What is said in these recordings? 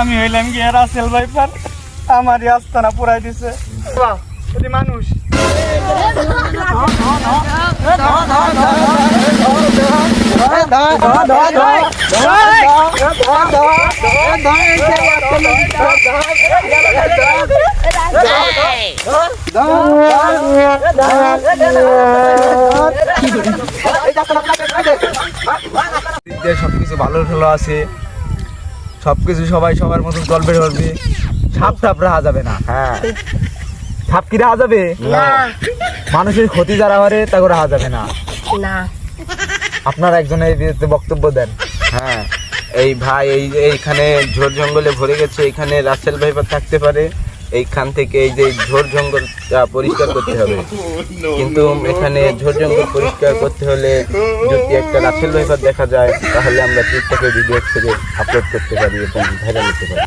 আমি হইলাম কি রাসেল ভাইপার, আমারই আস্তানা পুরাই দিছে মানুষ। সবকিছু ভালো ভালো আছে, সবকিছু সবাই সবার মতন চলবে চলবে। সাপ টাপ রাহা যাবে না। হ্যাঁ, সাপ কি রাহা যাবে না? মানুষের ক্ষতি যারা করে তাকে রাহা যাবে না। আপনার একজন এই বিরুদ্ধে বক্তব্য দেন। হ্যাঁ, এই ভাই এইখানে ঝোড় জঙ্গলে ভরে গেছে, এখানে রাসেল ভাইপার থাকতে পারে। এইখান থেকে এই যে ঝোড় জঙ্গল পরিষ্কার করতে হবে, কিন্তু এখানে ঝোড় জঙ্গল পরিষ্কার করতে হলে যদি একটা রাসেল ভাইপার দেখা যায় তাহলে আমরা টিকটকে ভিডিও থেকে আপলোড করতে পারি এবং ভাইরাল হতে পারি।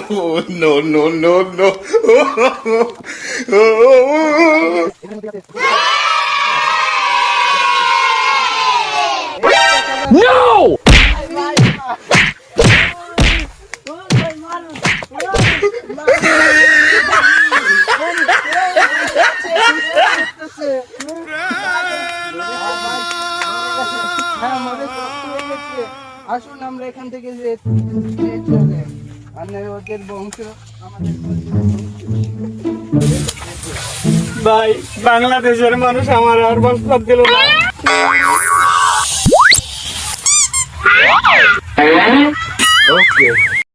Oh, no, no, no, no. No! আসুন আমরা এখান থেকে ওদের বংশ ভাই, বাংলাদেশের মানুষ আমার আর প্রস্তাব দিল না। ওকে।